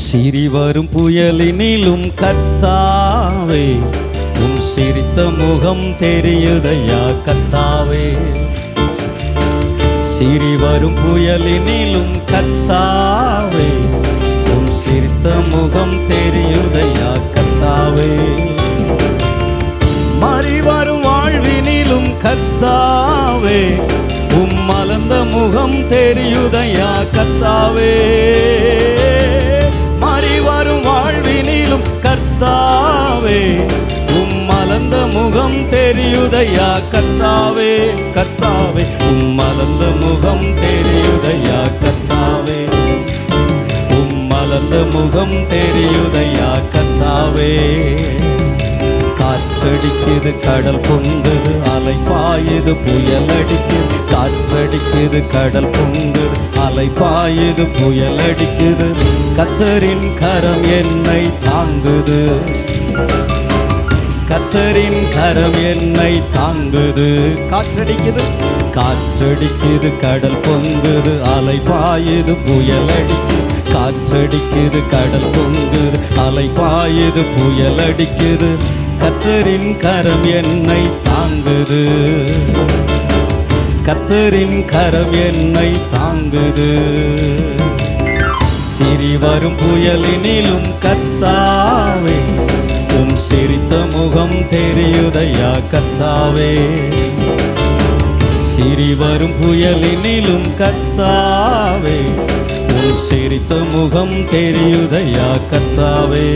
சிறி வரும் புயலினிலும் கர்த்தாவே உம் சிரித்த முகம் தெரியுதையா கர்த்தாவே. சிறி வரும் புயலினிலும் கர்த்தாவே உம் சிரித்த முகம் தெரியுதையா கர்த்தாவே. மறி வரும் வாழ்வினிலும் கர்த்தாவே உம் மலர்ந்த முகம் தெரியுதையா கர்த்தாவே. மறி வரும் வாழ்வினிலும் கர்த்தாவே உம் மலர்ந்த முகம் தெரியுதையா கர்த்தாவே. கர்த்தாவே உம் மலர்ந்த முகம் தெரியுதையா கர்த்தாவே. உம் மலர்ந்த முகம் தெரியுதையா கர்த்தாவே. காற்றடிக்குது கடல் பொங்குது அலை பாயுது புயல் அடிக்குது. காற்றடிக்குது கடல் பொங்குது அலை பாயுது புயல் அடிக்குது. கர்த்தரின் கரம் என்னை தாங்குது. கர்த்தரின் கரம் என்னை தாங்குது. காற்றடிக்குது காற்றடிக்குது கடல் பொங்குது அலை பாயுது புயல் அடிக்குது. காற்றடிக்குது கடல் பொங்குது அலை பாயுது புயல் அடிக்குது. கர்த்தரின் கரம் என்னை தாங்குது. கர்த்தரின் கரம் என்னை தாங்குது. சிறி வரும் புயலினிலும் கர்த்தாவே உம் சிரித்த முகம் தெரியுதையா கர்த்தாவே. சிறி வரும் புயலினிலும் கர்த்தாவே உம் சிரித்த முகம் தெரியுதையா கர்த்தாவே.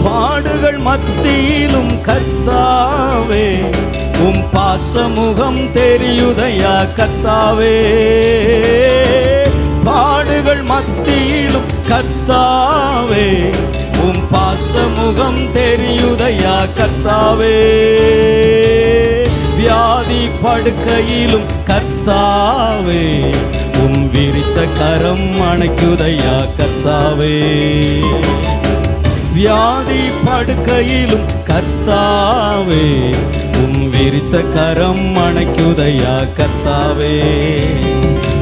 பாடுகள் மத்தியிலும் கர்த்தாவே உம் பாசமுகம் தெரியுதையா கர்த்தாவே. பாடுகள் மத்தியிலும் கர்த்தாவே உம் பாசமுகம் தெரியுதையா கர்த்தாவே. வியாதி படுக்கையிலும் கர்த்தாவே உம் விரித்த கரம் அணைக்குதையா கர்த்தாவே. வியாதி படுக்கையிலும் கர்த்தாவே உம் விரித்த கரம் அணைக்குதையா கர்த்தாவே.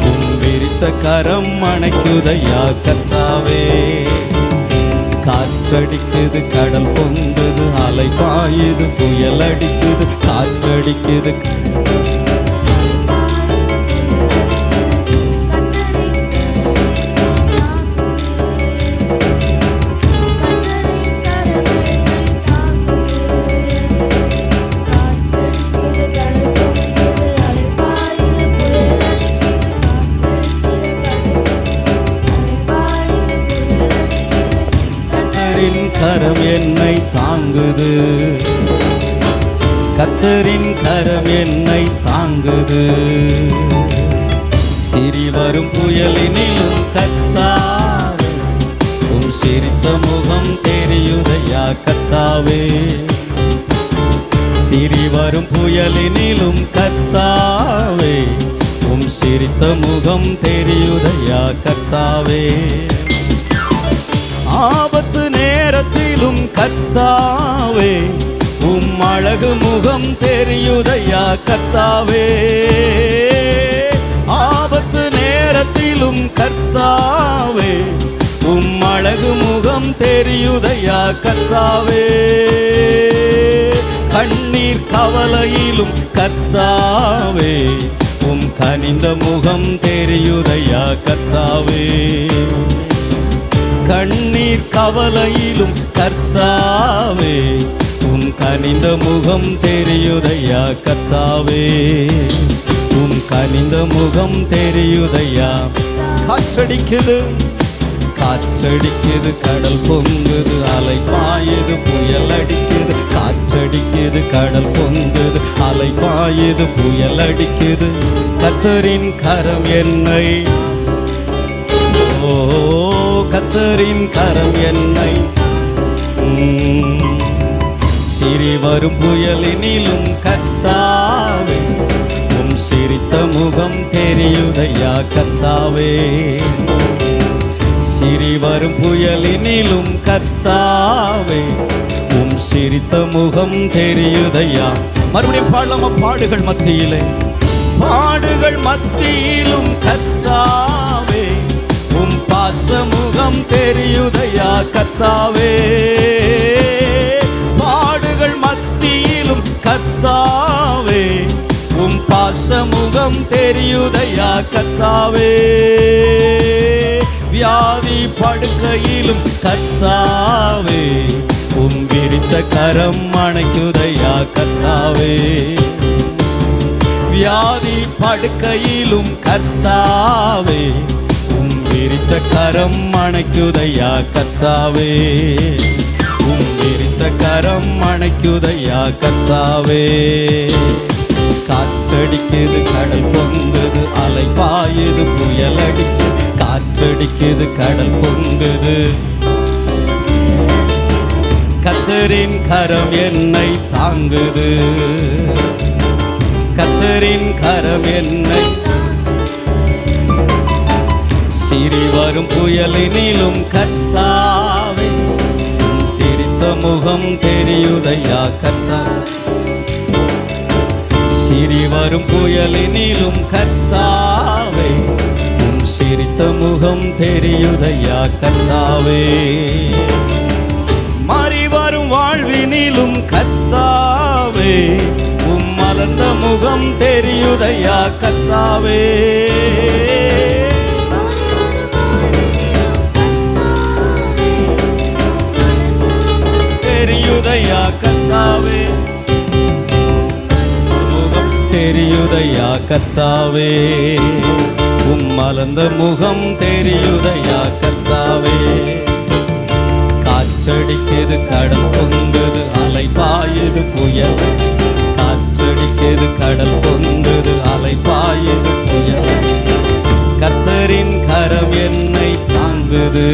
உம் விரித்த கரம் அணைக்குதையா கர்த்தாவே. காற்றடிக்குது கடல் பொங்குது அலை பாயுது புயல் அடிக்குது. காற்றடிக்குது கரம் என்னை தாங்குது. கர்த்தரின் கரம் என்னை தாங்குது. சிறி வரும் புயலினிலும் கர்த்தாவே உம் சிரித்த முகம் தெரியுதையா கர்த்தாவே. சிறி வரும் புயலினிலும் கர்த்தாவே உம் சிரித்த முகம் தெரியுதையா கர்த்தாவே. ஆபத்து நேரத்திலும் கர்த்தாவே உம் அழகு முகம் தெரியுதையா கர்த்தாவே. ஆபத்து நேரத்திலும் கர்த்தாவே உம் அழகு முகம் தெரியுதையா கர்த்தாவே. கண்ணீர் கவலையிலும் கர்த்தாவே உம் கனிந்த முகம் தெரியுதையா கர்த்தாவே. கண்ணீர் கவலையிலும் கர்த்தாவே உம் கனிந்த முகம் தெரியுதையா கர்த்தாவே. உம் கனிந்த முகம் தெரியுதையா. காற்றடிக்குது காற்றடிக்குது கடல் பொங்குது அலை பாயுது புயல் அடிக்குது. காற்றடிக்குது கடல் பொங்குது அலை பாயுது புயல் அடிக்குது. கர்த்தரின் கரம் என்னை கர்த்தரின் கரம் என்னை. சிறி வரும் புயலினிலும் கர்த்தாவே உம் சிரித்த முகம் தெரியுதையா கர்த்தாவே. சிறி வரும் புயலினிலும் கர்த்தாவே உம் சிரித்த முகம் தெரியுதையா. மறுபடியும் பாடலாமா? பாடுகள் மத்தியிலே பாடுகள் மத்தியிலும் கர்த்தாவே உம் பாசமுகம் முகம் தெரியுதையா கர்த்தாவே. பாடுகள் மத்தியிலும் கர்த்தாவே உம் பாசமுகம் தெரியுதையா கர்த்தாவே. வியாதி படுக்கையிலும் கர்த்தாவே உம் விரித்த கரம் அணைக்குதையா கர்த்தாவே. வியாதி படுக்கையிலும் கர்த்தாவே உம் விரித்த கரம் அணைக்குதையா கர்த்தாவே. உம் விரித்த கரம் அணைக்குதையா கர்த்தாவே. காற்றடிக்குது கடல் பொங்குது அலை பாயுது புயல் அடிக்குது. காற்றடிக்குது கடல் பொங்குது. கர்த்தரின் கரம் என்னை தாங்குது. கர்த்தரின் கரம் என்னை சிறி வரும் புயலினிலும் கர்த்தாவே சிரித்த முகம் தெரியுதையா கர்த்தாவே. சிறி வரும் புயலினிலும் கர்த்தாவே உம் சிரித்த முகம் தெரியுதையா கர்த்தாவே. மாறி வரும் வாழ்வினிலும் கர்த்தாவே உம் மலர்ந்த முகம் தெரியுதையா கர்த்தாவே. தெரியுதையா கர்த்தாவே. முகம் தெரியுதையா கர்த்தாவே. உம் மலர்ந்த முகம் தெரியுதையா கர்த்தாவே. காற்றடிக்குது கடல் பொங்குது அலை பாயுது புயல். காற்றடிக்குது கடல் பொங்குது அலை பாயுது புயல். கர்த்தரின் கரம் என்னை தாங்குது.